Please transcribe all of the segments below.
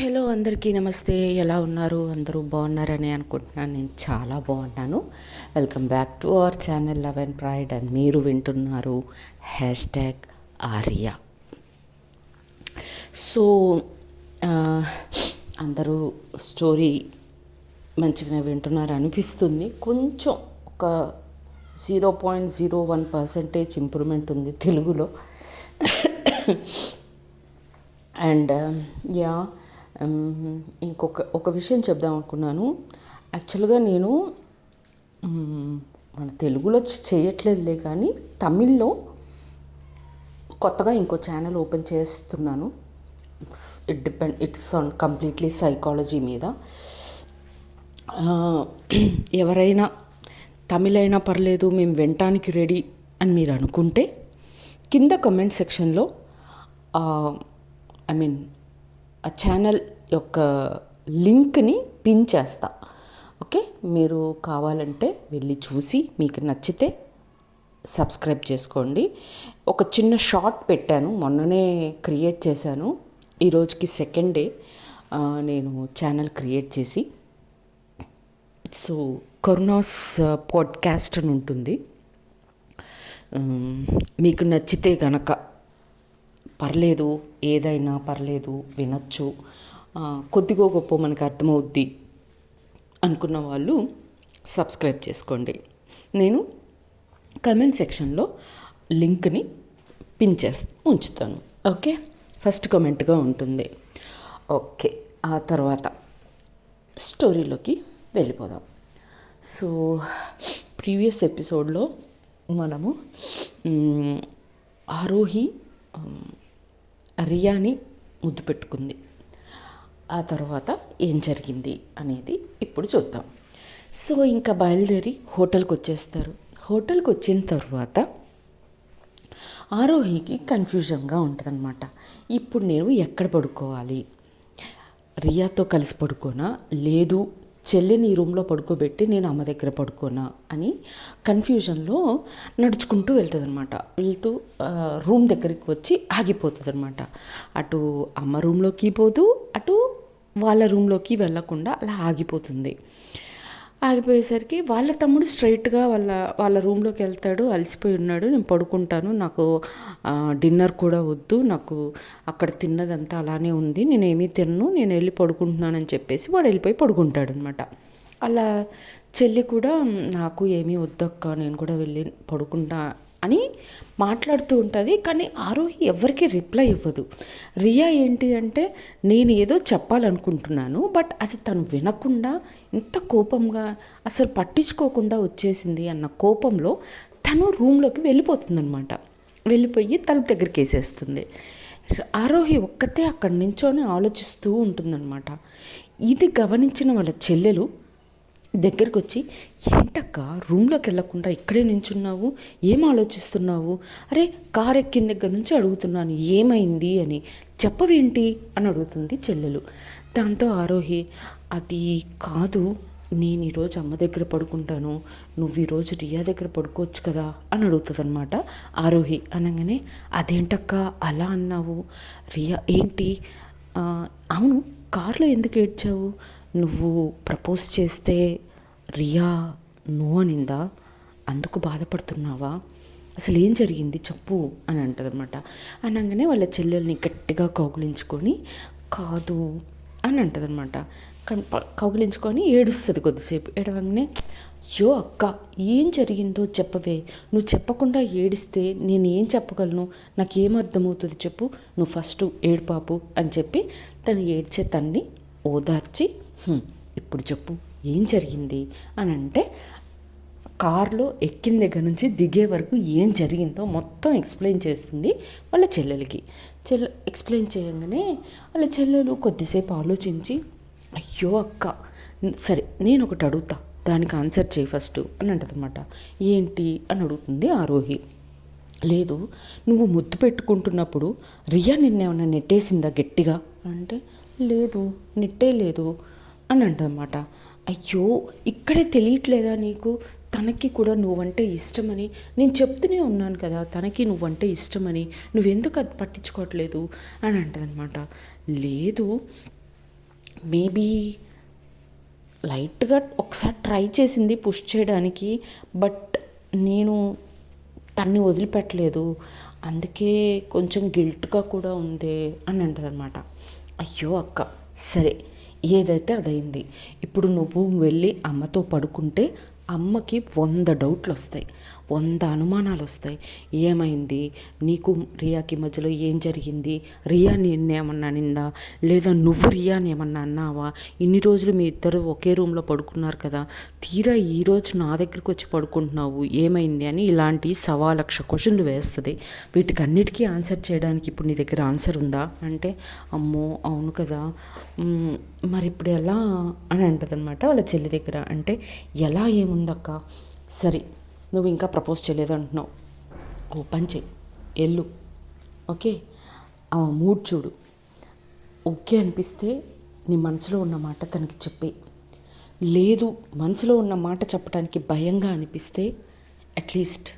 Hello అందరికీ నమస్తే. ఎలా ఉన్నారు? అందరూ బాగున్నారని అనుకుంటున్నాను. నేను చాలా బాగున్నాను. Welcome back to our channel love and pride. And మీరు వింటున్నారు #ఆర్య. సో అందరూ స్టోరీ మంచిగానే వింటున్నారు అనిపిస్తుంది. కొంచెం ఒక 0.01% ఇంప్రూవ్మెంట్ ఉంది తెలుగులో. అండ్ ఇంకొక విషయం చెప్దాం అనుకున్నాను. యాక్చువల్గా నేను మన తెలుగులో చేయట్లేదులే, కానీ తమిళ్లో కొత్తగా ఇంకో ఛానల్ ఓపెన్ చేస్తున్నాను. ఇట్స్ ఆన్ కంప్లీట్లీ సైకాలజీ మీద. ఎవరైనా తమిళ్ అయినా పర్లేదు, మేము వినటానికి రెడీ అని మీరు అనుకుంటే కింద కమెంట్ సెక్షన్లో ఆ ఛానల్ యొక్క లింక్ని పిన్ చేస్తా. ఓకే, మీరు కావాలంటే వెళ్ళి చూసి మీకు నచ్చితే సబ్స్క్రైబ్ చేసుకోండి. ఒక చిన్న షార్ట్ పెట్టాను, మొన్ననే క్రియేట్ చేశాను. ఈరోజుకి సెకండ్ డే నేను ఛానల్ క్రియేట్ చేసి. సో కరుణాస్ పాడ్కాస్ట్ అని ఉంటుంది. మీకు నచ్చితే గనక పర్లేదు, ఏదైనా పర్లేదు, వినొచ్చు, కొద్దిగా గొప్ప మనకు అర్థమవుద్ది అనుకున్న వాళ్ళు సబ్స్క్రైబ్ చేసుకోండి. నేను కమెంట్ సెక్షన్లో లింక్ని పిన్ చేసి ఉంచుతాను. ఓకే, ఫస్ట్ కమెంట్గా ఉంటుంది. ఓకే, ఆ తర్వాత స్టోరీలోకి వెళ్ళిపోదాం. సో ప్రీవియస్ ఎపిసోడ్లో మనము ఆరోహి రియాని ముద్దు పెట్టుకుంది. ఆ తర్వాత ఏం జరిగింది అనేది ఇప్పుడు చూద్దాం. సో ఇంకా బయలుదేరి హోటల్కి వచ్చేస్తారు. హోటల్కి వచ్చిన తర్వాత ఆరోహికి కన్ఫ్యూజన్గా ఉంటుందన్నమాట. ఇప్పుడు నేను ఎక్కడ పడుకోవాలి? రియాతో కలిసి పడుకోనా, లేదు చెల్లిని ఈ రూమ్లో పడుకోబెట్టి నేను అమ్మ దగ్గర పడుకోనా అని కన్ఫ్యూజన్లో నడుచుకుంటూ వెళ్తుంది. వెళ్తూ రూమ్ దగ్గరికి వచ్చి ఆగిపోతుంది. అటు అమ్మ రూమ్లోకి పోతూ అటు వాళ్ళ రూమ్లోకి వెళ్ళకుండా అలా ఆగిపోతుంది. ఆగిపోయేసరికి వాళ్ళ తమ్ముడు స్ట్రైట్గా వాళ్ళ రూమ్లోకి వెళ్తాడు. అలసిపోయి ఉన్నాడు, నేను పడుకుంటాను, నాకు డిన్నర్ కూడా వద్దు, నాకు అక్కడ తిన్నదంతా అలానే ఉంది, నేనేమీ తిన్ను, నేను వెళ్ళి పడుకుంటున్నానని చెప్పేసి వాడు వెళ్ళిపోయి పడుకుంటాడు అనమాట. అలా చెల్లి కూడా నాకు ఏమీ వద్దక్క, నేను కూడా వెళ్ళి పడుకుంటా అని మాట్లాడుతూ ఉంటుంది. కానీ ఆరోహి ఎవరికి రిప్లై ఇవ్వదు. రియా ఏంటి అంటే, నేను ఏదో చెప్పాలనుకుంటున్నాను, బట్ అది తను వినకుండా ఇంత కోపంగా అసలు పట్టించుకోకుండా వచ్చేసింది అన్న కోపంలో తను రూమ్లోకి వెళ్ళిపోతుందనమాట. వెళ్ళిపోయి తలుపు దగ్గరికి వేసేస్తుంది. ఆరోహి ఒక్కతే అక్కడి నుంచోనే ఆలోచిస్తూ ఉంటుందన్నమాట. ఇది గమనించిన వాళ్ళ చెల్లెలు దగ్గరికి వచ్చి, ఏంటక్క రూమ్లోకి వెళ్ళకుండా ఇక్కడే నించున్నావు, ఏం ఆలోచిస్తున్నావు? అరే కారు ఎక్కిన దగ్గర నుంచి అడుగుతున్నాను ఏమైంది అని, చెప్పవేంటి అని అడుగుతుంది చెల్లెలు. దాంతో ఆరోహి, అది కాదు, నేను ఈరోజు అమ్మ దగ్గర పడుకుంటాను, నువ్వు ఈరోజు రియా దగ్గర పడుకోవచ్చు కదా అని అడుగుతుంది అనమాట. ఆరోహి అనగానే, అదేంటక్క అలా అన్నావు? రియా ఏంటి? అవును, కార్లో ఎందుకు ఏడ్చావు? నువ్వు ప్రపోజ్ చేస్తే రియా నో అనిందా, అందుకు బాధపడుతున్నావా? అసలు ఏం జరిగింది చెప్పు అని అంటదనమాట. అనగానే వాళ్ళ చెల్లెల్ని గట్టిగా కౌగిలించుకొని, కాదు అని అంటదనమాట. కౌగిలించుకొని ఏడుస్తుంది కొద్దిసేపు. ఏడవగానే, అయ్యో అక్క ఏం జరిగిందో చెప్పవే, నువ్వు చెప్పకుండా ఏడిస్తే నేను ఏం చెప్పగలను, నాకేం అర్థమవుతుంది చెప్పు, నువ్వు ఫస్ట్ ఏడుపాపు అని చెప్పి తను ఏడ్చే తన్ని ఓదార్చి, ఇప్పుడు చెప్పు ఏం జరిగింది అని అంటే, కారులో ఎక్కిన దగ్గర నుంచి దిగే వరకు ఏం జరిగిందో మొత్తం ఎక్స్ప్లెయిన్ చేస్తుంది వాళ్ళ చెల్లెలకి. ఎక్స్ప్లెయిన్ చేయగానే వాళ్ళ చెల్లెలు కొద్దిసేపు ఆలోచించి, అయ్యో అక్క సరే నేను ఒకటి అడుగుతా, దానికి ఆన్సర్ చేయి ఫస్ట్ అని అంటదన్నమాట. ఏంటి అని అడుగుతుంది ఆరోహి. లేదు, నువ్వు ముద్దు పెట్టుకుంటున్నప్పుడు రియా నిన్నేమన్నా నెట్టేసిందా గట్టిగా అంటే, లేదు నెట్టే లేదు అని అంటదన్నమాట. అయ్యో ఇక్కడే తెలియట్లేదా నీకు, తనకి కూడా నువ్వంటే ఇష్టమని నేను చెప్తూనే ఉన్నాను కదా, తనకి నువ్వంటే ఇష్టమని, నువ్వెందుకు అది పట్టించుకోవట్లేదు అని అంటదనమాట. లేదు మేబీ లైట్గా ఒకసారి ట్రై చేసింది పుష్ చేయడానికి, బట్ నేను తన్ని వదిలిపెట్టలేదు, అందుకే కొంచెం గిల్ట్గా కూడా ఉంది అని అంటదనమాట. అయ్యో అక్క, సరే ఏదైతే అదైంది, ఇప్పుడు నువ్వు వెళ్ళి అమ్మతో పడుకుంటే అమ్మకి 100 డౌట్లు వస్తాయి, 100 అనుమానాలు వస్తాయి. ఏమైంది నీకు రియాకి మధ్యలో, ఏం జరిగింది, రియా నిన్నేమన్నా అనిందా, లేదా నువ్వు రియాని ఏమన్నా అన్నావా, ఇన్ని రోజులు మీ ఇద్దరు ఒకే రూమ్లో పడుకున్నారు కదా, తీరా ఈరోజు నా దగ్గరికి వచ్చి పడుకుంటున్నావు, ఏమైంది అని ఇలాంటి 1,00,000 క్వశ్చన్లు వేస్తుంది. వీటికన్నిటికీ ఆన్సర్ చేయడానికి ఇప్పుడు నీ దగ్గర ఆన్సర్ ఉందా అంటే, అమ్మో అవును కదా, మరి ఇప్పుడు ఎలా అని అంటదనమాట వాళ్ళ చెల్లి దగ్గర. అంటే ఎలా ఏముందక్క, సరే నువ్వు ఇంకా ప్రపోజ్ చేయలేదు అంటున్నావు, ఓ పని చెయ్యి, ఎల్లు, ఓకే, ఆ మూడ్ చూడు, ఓకే అనిపిస్తే నీ మనసులో ఉన్న మాట తనకి చెప్పే, లేదు మనసులో ఉన్న మాట చెప్పడానికి భయంగా అనిపిస్తే అట్లీస్ట్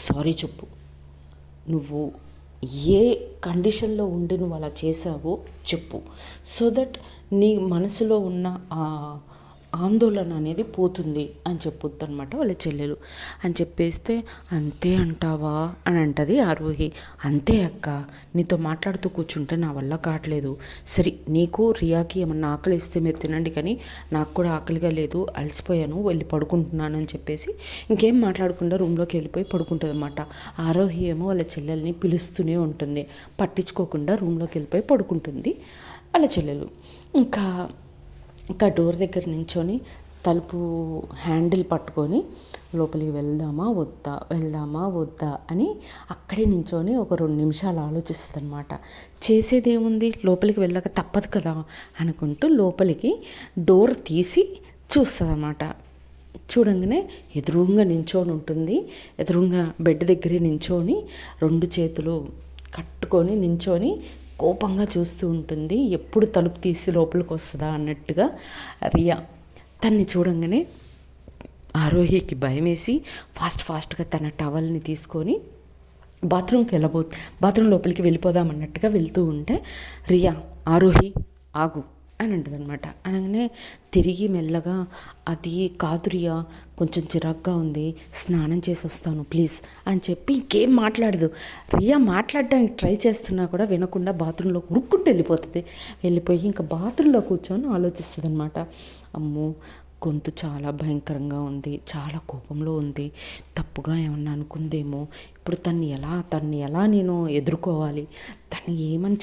సారీ చెప్పు. నువ్వు ఏ కండిషన్లో ఉండి నువ్వు అలా చేసావో చెప్పు, సో దట్ నీ మనసులో ఉన్న ఆ ఆందోళన అనేది పోతుంది అని చెప్పొద్దు అనమాట వాళ్ళ చెల్లెలు. అని చెప్పేస్తే, అంతే అంటావా అని అంటది ఆరోహి. అంతే అక్క, నీతో మాట్లాడుతూ కూర్చుంటే నా వల్ల కావట్లేదు. సరే నీకు రియాకి ఏమన్నా ఆకలి ఇస్తే మీరు తినండి, కానీ నాకు కూడా ఆకలిగా లేదు, అలసిపోయాను, వెళ్ళి పడుకుంటున్నాను అని చెప్పేసి ఇంకేం మాట్లాడకుండా రూమ్లోకి వెళ్ళిపోయి పడుకుంటుంది అనమాట. ఆరోహి ఏమో వాళ్ళ చెల్లెల్ని పిలుస్తూనే ఉంటుంది, పట్టించుకోకుండా రూమ్లోకి వెళ్ళిపోయి పడుకుంటుంది వాళ్ళ చెల్లెలు. ఇంకా డోర్ దగ్గర నించొని తలుపు హ్యాండిల్ పట్టుకొని లోపలికి వెళ్దామా వద్దా అని అక్కడే నించొని ఒక 2 నిమిషాలు ఆలోచిస్తుంది అనమాట. చేసేదేముంది, లోపలికి వెళ్ళక తప్పదు కదా అనుకుంటూ లోపలికి డోర్ తీసి చూస్తుంది అనమాట. చూడంగానే ఎదురుగా నించొని ఉంటుంది, ఎదురుగా బెడ్ దగ్గరే నించొని 2 చేతులు కట్టుకొని నించొని కోపంగా చూస్తూ ఉంటుంది. ఎప్పుడు తలుపు తీసి లోపలికి వస్తుందా అన్నట్టుగా రియా. తన్ని చూడంగానే ఆరోహికి భయమేసి ఫాస్ట్గా తన టవల్ని తీసుకొని బాత్రూమ్ లోపలికి వెళ్ళిపోదామన్నట్టుగా వెళ్తూ ఉంటే, రియా ఆరోహి ఆగు అని అంటదనమాట. అనగానే తిరిగి మెల్లగా, అది కాదు రియా, కొంచెం చిరాగ్గా ఉంది, స్నానం చేసి వస్తాను ప్లీజ్ అని చెప్పి ఇంకేం మాట్లాడదు. రియా మాట్లాడడానికి ట్రై చేస్తున్నా కూడా వినకుండా బాత్రూంలో ఉరుక్కుంటూ వెళ్ళిపోయి ఇంకా బాత్రూంలో కూర్చొని ఆలోచిస్తుంది అనమాట. అమ్మో గొంతు చాలా భయంకరంగా ఉంది, చాలా కోపంలో ఉంది, తప్పుగా ఏమన్నా అనుకుందేమో, ఇప్పుడు తన్ని ఎలా నేను ఎదుర్కోవాలి, తను ఏమని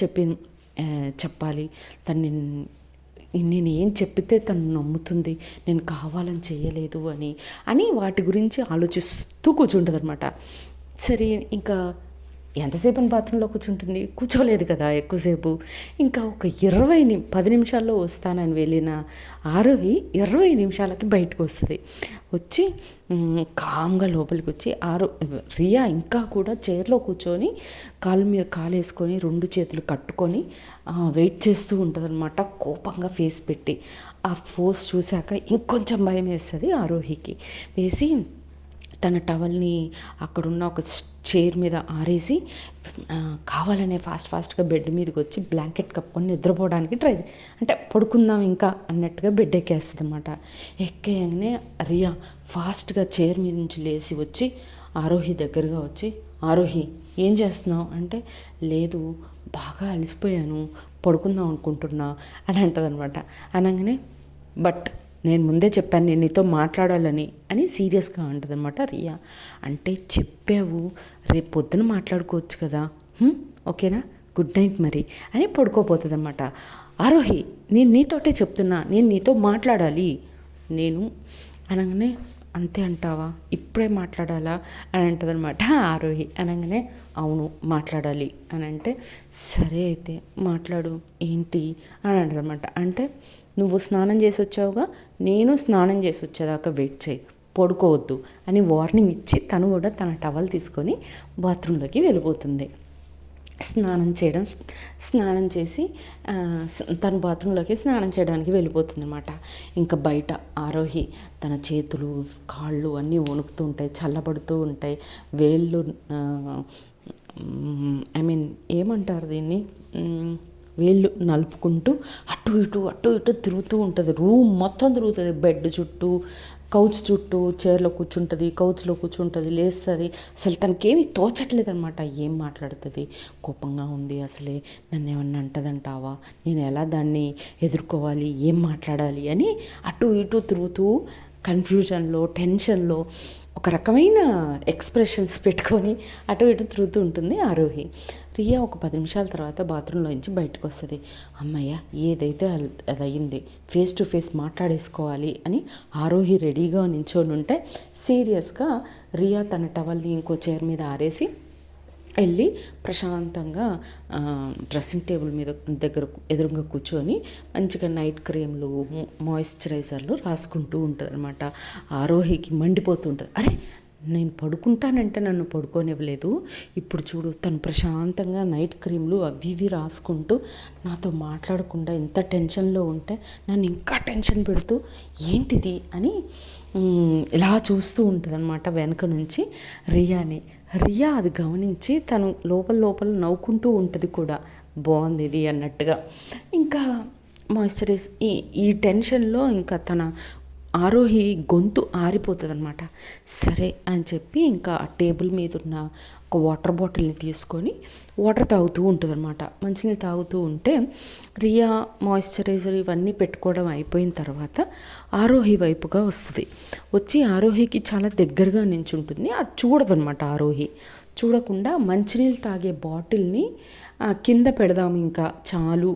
చెప్పాలి, నేను ఏం చెప్పితే తను నమ్ముతుంది, నేను కావాలని చేయలేదు అని వాటి గురించి ఆలోచిస్తూ కూర్చుంటుంది అనమాట. సరే ఇంకా ఎంతసేపు బాత్రూంలో కూర్చోలేదు కదా ఎక్కువసేపు. ఇంకా ఒక 10 నిమిషాల్లో వస్తానని వెళ్ళిన ఆరోహి 20 నిమిషాలకి బయటకు వస్తుంది. వచ్చి కామ్గా లోపలికి వచ్చి రియా ఇంకా కూడా చైర్లో కూర్చొని కాలు మీద కాలు వేసుకొని 2 చేతులు కట్టుకొని వెయిట్ చేస్తూ ఉంటుంది అనమాట, కోపంగా ఫేస్ పెట్టి. ఆ ఫోర్స్ చూశాక ఇంకొంచెం భయం వేస్తుంది ఆరోహికి. వేసి తన టవల్ని అక్కడున్న ఒక చైర్ మీద ఆరేసి కావాలనే ఫాస్ట్గా బెడ్ మీదకి వచ్చి బ్లాంకెట్ కప్పుకొని నిద్రపోవడానికి అంటే పడుకుందాం ఇంకా అన్నట్టుగా బెడ్ ఎక్కేస్తుంది అనమాట. ఎక్కేయగానే రియా ఫాస్ట్గా చైర్ మీద నుంచి లేచి వచ్చి ఆరోహి దగ్గరగా వచ్చి, ఆరోహి ఏం చేస్తున్నావు అంటే, లేదు బాగా అలసిపోయాను, పడుకుందాం అనుకుంటున్నా అని అంటదనమాట. అనగానే, బట్ నేను ముందే చెప్పాను నేను నీతో మాట్లాడాలని సీరియస్గా అంటదనమాట రియా. అంటే చెప్పావు, రేపు పొద్దున మాట్లాడుకోవచ్చు కదా, ఓకేనా, గుడ్ నైట్ మరి అని పడుకోపోతుంది అనమాట. ఆరోహి నేను నీతోటే చెప్తున్నా, నేను నీతో మాట్లాడాలి నేను అనగానే, అంతే అంటావా, ఇప్పుడే మాట్లాడాలా అని అంటదనమాట ఆరోహి. అనగానే అవును మాట్లాడాలి అని అంటే, సరే అయితే మాట్లాడు ఏంటి అని అంటదనమాట. అంటే నువ్వు స్నానం చేసి వచ్చావుగా, నేను స్నానం చేసి వచ్చేదాకా వెయిట్ చేయి, పడుకోవద్దు అని వార్నింగ్ ఇచ్చి తను కూడా తన టవల్ తీసుకొని బాత్రూంలోకి వెళ్ళిపోతుంది. స్నానం చేసి తను బాత్రూంలోకి స్నానం చేయడానికి వెళ్ళిపోతుంది అనమాట. ఇంకా బయట ఆరోహి తన చేతులు కాళ్ళు అన్నీ వణుకుతూ ఉంటాయి, చల్లబడుతూ ఉంటాయి, వేళ్ళు ఏమంటారు దీన్ని, వేళ్ళు నలుపుకుంటూ అటు ఇటు తిరుగుతూ ఉంటుంది. రూమ్ మొత్తం తిరుగుతుంది. బెడ్ చుట్టూ, కౌచ్ చుట్టూ, చైర్లో కూర్చుంటుంది, కౌచ్లో కూర్చుంటుంది, లేస్తుంది. అసలు తనకేమీ తోచట్లేదు అనమాట. ఏం మాట్లాడుతుంది, కోపంగా ఉంది, అసలే నన్ను ఏమన్నా అంటదంటావా, నేను ఎలా దాన్ని ఎదుర్కోవాలి, ఏం మాట్లాడాలి అని అటు ఇటు తిరుగుతూ కన్ఫ్యూజన్లో, టెన్షన్లో ఒక రకమైన ఎక్స్ప్రెషన్స్ పెట్టుకొని అటు ఇటు తిరుగుతూ ఉంటుంది ఆరోహి. రియా ఒక 10 నిమిషాల తర్వాత బాత్రూంలో నుంచి బయటకు వస్తుంది. అమ్మయ్య, ఏదైతే అది అయ్యింది, ఫేస్ టు ఫేస్ మాట్లాడేసుకోవాలి అని ఆరోహి రెడీగా నించొని ఉంటే సీరియస్గా రియా తన టవల్ని ఇంకో చైర్ మీద ఆరేసి వెళ్ళి ప్రశాంతంగా డ్రెస్సింగ్ టేబుల్ మీద ఎదురుగా కూర్చొని మంచిగా నైట్ క్రీమ్లు, మాయిశ్చరైజర్లు రాసుకుంటూ ఉంటుంది అనమాట. ఆరోహికి మండిపోతూ ఉంటుంది. అరే, నేను పడుకుంటానంటే నన్ను పడుకోనివ్వలేదు, ఇప్పుడు చూడు తను ప్రశాంతంగా నైట్ క్రీమ్లు అవి ఇవి రాసుకుంటూ నాతో మాట్లాడకుండా ఎంత టెన్షన్లో ఉంటే నన్ను ఇంకా టెన్షన్ పెడుతూ ఏంటిది అని ఇలా చూస్తూ ఉంటుంది అనమాట వెనక నుంచి రియాని. రియా అది గమనించి తను లోపల నవ్వుకుంటూ ఉంటుంది కూడా, బాగుంది ఇది అన్నట్టుగా. ఇంకా మాయిశ్చరైజ్ ఈ టెన్షన్లో ఇంకా తన ఆరోహి గొంతు ఆరిపోతుంది అనమాట. సరే అని చెప్పి ఇంకా ఆ టేబుల్ మీద ఉన్న ఒక వాటర్ బాటిల్ని తీసుకొని వాటర్ తాగుతూ ఉంటుంది అనమాట. మంచినీళ్ళు తాగుతూ ఉంటే రియా మాయిశ్చరైజర్ ఇవన్నీ పెట్టుకోవడం అయిపోయిన తర్వాత ఆరోహి వైపుగా వస్తుంది. వచ్చి ఆరోహికి చాలా దగ్గరగా నించుంటుంది. అది చూడదనమాట. ఆరోహి చూడకుండా మంచినీళ్ళు తాగే బాటిల్ని కింద పెడదాం, ఇంకా చాలు,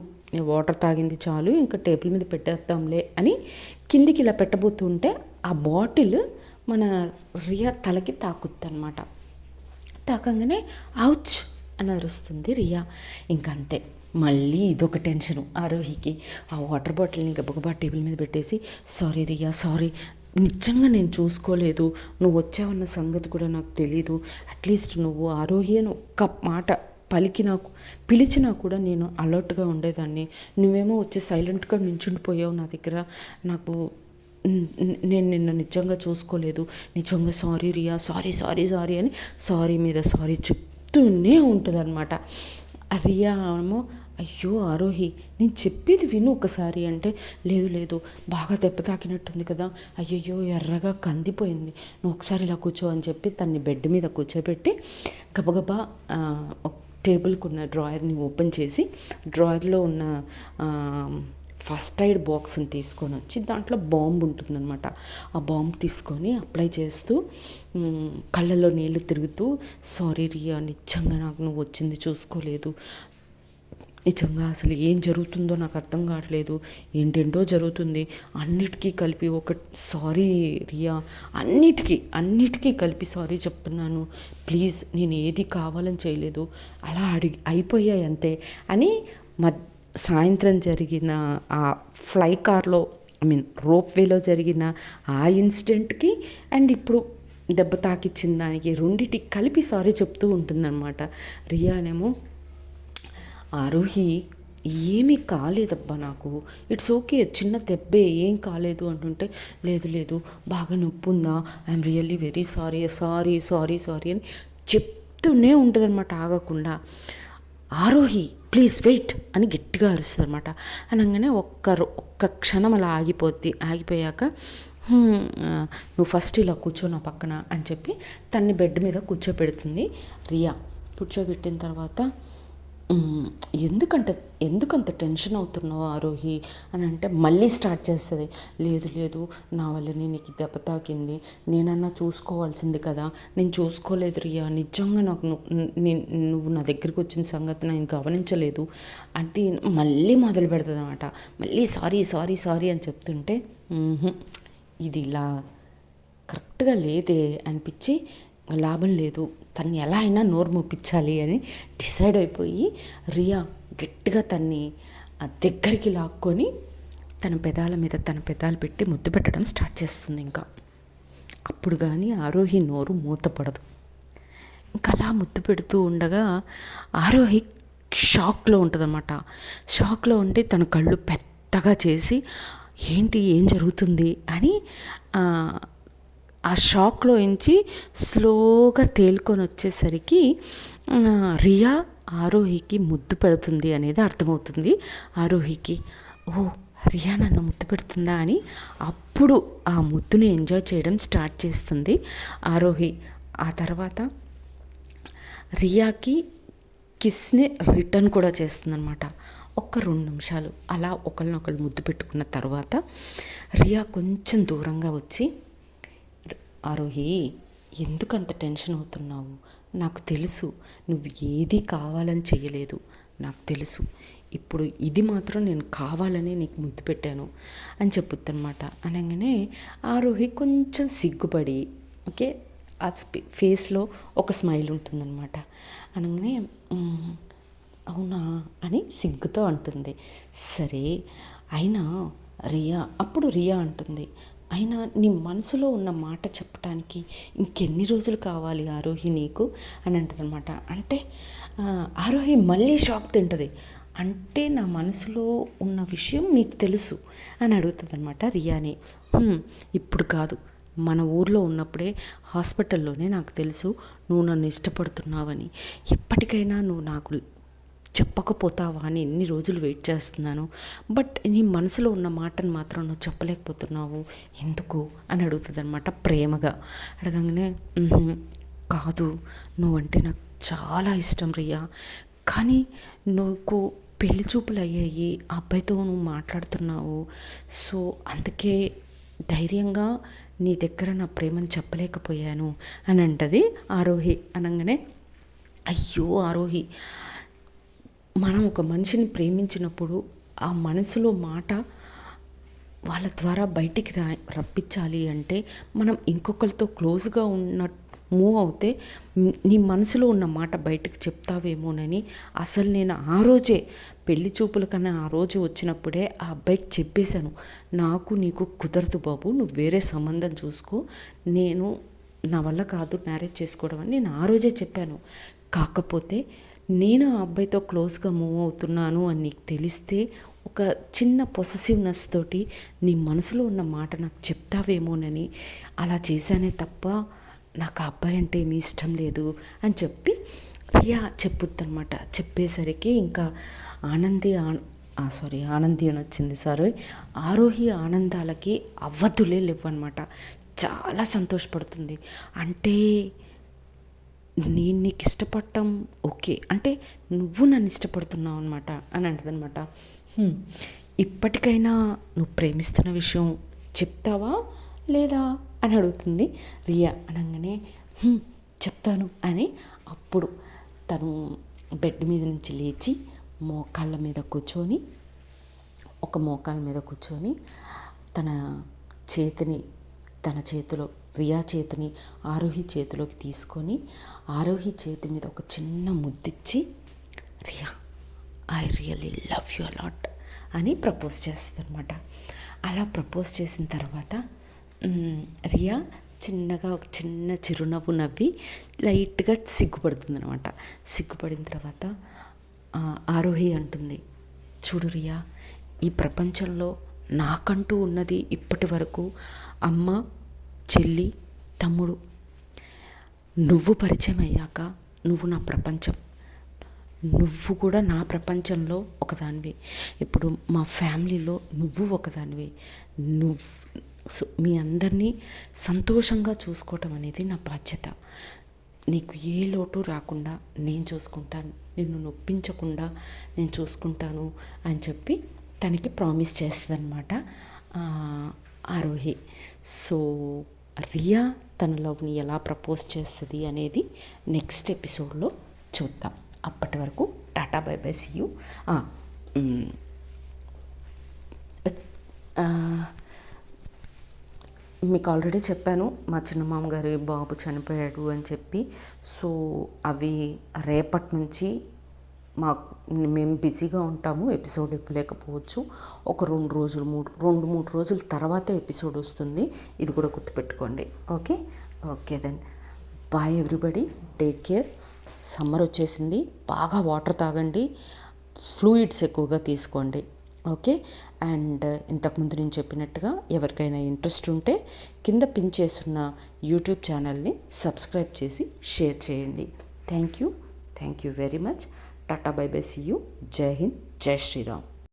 వాటర్ తాగింది చాలు, ఇంకా టేబుల్ మీద పెట్టేద్దాంలే అని కిందికి ఇలా పెట్టబోతుంటే ఆ బాటిల్ మన రియా తలకి తాకుద్ది అనమాట. తాకంగానే అవుచ్ అని అరుస్తుంది రియా. ఇంకంతే, మళ్ళీ ఇదొక టెన్షను ఆరోహికి. ఆ వాటర్ బాటిల్ని గబగబా టేబుల్ మీద పెట్టేసి, సారీ రియా, సారీ, నిజంగా నేను చూసుకోలేదు, నువ్వు వచ్చావన్న సంగతి కూడా నాకు తెలీదు, అట్లీస్ట్ నువ్వు ఆరోహి అని ఒక్క మాట పిలిచినా కూడా నేను అలర్ట్గా ఉండేదాన్ని, నువ్వేమో వచ్చి సైలెంట్గా నించుండిపోయావు నా దగ్గర, నాకు నేను నిన్న నిజంగా చూసుకోలేదు, నిజంగా sorry Riya, sorry sorry sorry అని సారీ మీద సారీ చెప్తూనే ఉంటుంది అనమాట. రియా ఏమో, అయ్యో ఆరోహి, నేను చెప్పేది విను ఒకసారి అంటే, లేదు బాగా దెబ్బ తాకినట్టుంది కదా, అయ్యయ్యో ఎర్రగా కందిపోయింది, నువ్వు ఒకసారి ఇలా కూర్చో అని చెప్పి తన్ని బెడ్ మీద కూర్చోబెట్టి గబగబా టేబుల్కి ఉన్న డ్రాయర్ని ఓపెన్ చేసి డ్రాయర్లో ఉన్న ఫస్ట్ ఎయిడ్ బాక్స్ని తీసుకొని వచ్చి దాంట్లో బాంబు ఉంటుందన్నమాట. ఆ బాంబు తీసుకొని అప్లై చేస్తూ కళ్ళల్లో నీళ్ళు తిరుగుతూ, సారీ రియా, నిజంగా నాకు నువ్వు వచ్చింది చూసుకోలేదు, నిజంగా అసలు ఏం జరుగుతుందో నాకు అర్థం కావట్లేదు, ఏంటేంటో జరుగుతుంది, అన్నిటికీ కలిపి ఒక సారీ రియా, అన్నిటికీ కలిపి సారీ చెప్తున్నాను, ప్లీజ్, నేను ఏది కావాలని చేయలేదు, అలా అయిపోయాయి అంతే అని సాయంత్రం జరిగిన ఆ ఫ్లై కార్లో రోప్ వేలో జరిగిన ఆ ఇన్సిడెంట్కి అండ్ ఇప్పుడు దెబ్బ తాకిచ్చిన దానికి రెండిటికి కలిపి సారీ చెప్తూ ఉంటుందన్నమాట. రియానేమో, ఆరోహి ఏమీ కాలేదబ్బా నాకు, ఇట్స్ ఓకే, చిన్న దెబ్బే, ఏం కాలేదు అంటుంటే, లేదు బాగా నొప్పి ఉందా, ఐఎమ్ రియల్లీ వెరీ సారీ అని చెప్తూనే ఉంటుంది అనమాట ఆగకుండా. ఆరోహి ప్లీజ్ వెయిట్ అని గట్టిగా అరుస్తుంది అనమాట. అనగానే ఒక్క క్షణం అలా ఆగిపోయాక నువ్వు ఫస్ట్ ఇలా కూర్చో నా పక్కన అని చెప్పి తన్ని బెడ్ మీద కూర్చోబెడుతుంది రియా. కూర్చోబెట్టిన తర్వాత, ఎందుకంత టెన్షన్ అవుతున్నావు ఆరోహి అని అంటే మళ్ళీ స్టార్ట్ చేస్తుంది. లేదు నా వల్లనే నీకు దెబ్బ తాకింది, నేనన్నా చూసుకోవాల్సింది కదా, నేను చూసుకోలేదు రియా, నిజంగా నాకు నువ్వు నా దగ్గరికి వచ్చిన సంగతి నేను గమనించలేదు అది మళ్ళీ మొదలు పెడుతుంది అనమాట. మళ్ళీ సారీ అని చెప్తుంటే, ఇది ఇలా కరెక్ట్గా లేదే అనిపించి లాభం లేదు, తన్ని ఎలా అయినా నోరు మొప్పించాలి అని డిసైడ్ అయిపోయి రియా గట్టిగా తన్ని దగ్గరికి లాక్కొని తన పెదాల మీద తన పెదాలు పెట్టి ముద్దు పెట్టడం స్టార్ట్ చేస్తుంది. ఇంకా అప్పుడు కానీ ఆరోహి నోరు మూతపడదు. ఇంకా అలా ముద్దు పెడుతూ ఉండగా ఆరోహి షాక్లో ఉంటుందన్నమాట. షాక్లో ఉండి తన కళ్ళు పెద్దగా చేసి ఏం జరుగుతుంది అని ఆ షాక్లో నుంచి స్లోగా తేలుకొని వచ్చేసరికి రియా ఆరోహికి ముద్దు పెడుతుంది అనేది అర్థమవుతుంది ఆరోహికి. ఓ, రియా నన్ను ముద్దు పెడుతుందా అని అప్పుడు ఆ ముద్దుని ఎంజాయ్ చేయడం స్టార్ట్ చేస్తుంది ఆరోహి. ఆ తర్వాత రియాకి కిస్ని రిటర్న్ కూడా చేస్తుందన్నమాట. ఒక్క 2 నిమిషాలు అలా ఒకరినొకరు ముద్దు పెట్టుకున్న తర్వాత రియా కొంచెం దూరంగా వచ్చి, ఆరోహి ఎందుకు అంత టెన్షన్ అవుతున్నావు? నాకు తెలుసు నువ్వు ఏది కావాలని చేయలేదు, నాకు తెలుసు. ఇప్పుడు ఇది మాత్రం నేను కావాలని నీకు ముద్దు పెట్టాను అని చెప్పుద్దనమాట. అనగానే ఆరోహి కొంచెం సిగ్గుపడి, ఓకే, ఆ ఫేస్లో ఒక స్మైల్ ఉంటుందన్నమాట. అనగానే అవునా అని సిగ్గుతో అంటుంది. సరే, అయినా అప్పుడు రియా అంటుంది, అయినా నీ మనసులో ఉన్న మాట చెప్పడానికి ఇంకెన్ని రోజులు కావాలి ఆరోహి నీకు అని అంటుంది అనమాట. అంటే ఆరోహి మళ్ళీ షాక్ తింటుంది. అంటే నా మనసులో ఉన్న విషయం మీకు తెలుసు అని అడుగుతుంది అనమాట రియాని. ఇప్పుడు కాదు, మన ఊర్లో ఉన్నప్పుడే హాస్పిటల్లోనే నాకు తెలుసు నువ్వు నన్ను ఇష్టపడుతున్నావని. ఎప్పటికైనా నువ్వు నాకు చెప్పకపోతావా అని ఎన్ని రోజులు వెయిట్ చేస్తున్నాను. బట్ నీ మనసులో ఉన్న మాటను మాత్రం నువ్వు చెప్పలేకపోతున్నావు, ఎందుకు అని అడుగుతుంది అనమాట ప్రేమగా. అడగంగానే కాదు, నువ్వంటే నాకు చాలా ఇష్టం రియా, కానీ నువ్వు పెళ్లి చూపులు అయ్యాయి, ఆ అబ్బాయితో నువ్వు మాట్లాడుతున్నావు, సో అందుకే ధైర్యంగా నీ దగ్గర నా ప్రేమను చెప్పలేకపోయాను అని అంటది ఆరోహి. అనగానే అయ్యో ఆరోహి, మనం ఒక మనిషిని ప్రేమించినప్పుడు ఆ మనసులో మాట వాళ్ళ ద్వారా బయటికి రప్పించాలి అంటే మనం ఇంకొకరితో క్లోజ్గా మూవ్ అవుతే నీ మనసులో ఉన్న మాట బయటకు చెప్తావేమోనని అసలు నేను ఆ రోజే పెళ్లి చూపుల కన్నా ఆ రోజు వచ్చినప్పుడే ఆ అబ్బాయికి చెప్పేశాను, నాకు నీకు కుదరదు బాబు, నువ్వు వేరే సంబంధం చూసుకో, నా వల్ల కాదు మ్యారేజ్ చేసుకోవడం అని నేను ఆ రోజే చెప్పాను. కాకపోతే నేను ఆ అబ్బాయితో క్లోజ్గా మూవ్ అవుతున్నాను అని నీకు తెలిస్తే ఒక చిన్న పొసెసివ్నెస్ తోటి నీ మనసులో ఉన్న మాట నాకు చెప్తావేమోనని అలా చేశానే తప్ప నాకు ఆ అబ్బాయి అంటే ఏమీ ఇష్టం లేదు అని చెప్పి రియా చెప్పుద్దనమాట. చెప్పేసరికి ఇంకా ఆనంది అని వచ్చింది, ఆరోహి ఆనందాలకి అవధులే లేవన్నమాట. చాలా సంతోషపడుతుంది. అంటే నేను నీకు ఇష్టపడటం ఓకే, అంటే నువ్వు నన్ను ఇష్టపడుతున్నావు అనమాట అని అంటదనమాట. ఇప్పటికైనా నువ్వు ప్రేమిస్తున్న విషయం చెప్తావా లేదా అని అడుగుతుంది రియా. అనగానే చెప్తాను అని అప్పుడు తను బెడ్ మీద నుంచి లేచి మోకాళ్ళ మీద కూర్చొని తన చేతిలో రియా చేతిని ఆరోహి చేతిలోకి తీసుకొని ఆరోహి చేతి మీద ఒక చిన్న ముద్దిచ్చి, Riya I really love you a lot అని ప్రపోజ్ చేస్తుంది అనమాట. అలా ప్రపోజ్ చేసిన తర్వాత రియా చిన్నగా ఒక చిన్న చిరునవ్వు నవ్వి లైట్గా సిగ్గుపడుతుంది అనమాట. సిగ్గుపడిన తర్వాత ఆరోహి అంటుంది, చూడు రియా, ఈ ప్రపంచంలో నాకంటూ ఉన్నది ఇప్పటి వరకు అమ్మ, చెల్లి, తమ్ముడు. నువ్వు పరిచయం అయ్యాక నువ్వు నా ప్రపంచం, నువ్వు కూడా నా ప్రపంచంలో ఒకదానివి. ఇప్పుడు మా ఫ్యామిలీలో నువ్వు ఒకదానివి. మీ అందరినీ సంతోషంగా చూసుకోవటం అనేది నా బాధ్యత. నీకు ఏ లోటు రాకుండా నేను చూసుకుంటాను, నిన్ను నొప్పించకుండా నేను చూసుకుంటాను అని చెప్పి తనకి ప్రామిస్ చేస్తుంది అనమాట ఆరోహి. సో రియా తన లవ్ని ఎలా ప్రపోజ్ చేస్తుంది అనేది నెక్స్ట్ ఎపిసోడ్లో చూద్దాం. అప్పటి వరకు tata, bye bye, see you. మీకు ఆల్రెడీ చెప్పాను మా చిన్నమామ గారి బాబు చనిపోయాడు అని చెప్పి. సో అవి రేపటి నుంచి మేము బిజీగా ఉంటాము, ఎపిసోడ్ ఇవ్వలేకపోవచ్చు. ఒక 2-3 రోజుల తర్వాతే ఎపిసోడ్ వస్తుంది, ఇది కూడా గుర్తుపెట్టుకోండి. Okay then bye everybody, take care. Summer వచ్చేసింది, బాగా వాటర్ తాగండి, ఫ్లూయిడ్స్ ఎక్కువగా తీసుకోండి. ఓకే, అండ్ ఇంతకుముందు నేను చెప్పినట్టుగా ఎవరికైనా ఇంట్రెస్ట్ ఉంటే కింద పిన్ చేస్తున్న యూట్యూబ్ ఛానల్ని సబ్స్క్రైబ్ చేసి షేర్ చేయండి. Thank you very much. Tata bye bye, see you. జై హింద్, జై శ్రీరామ్.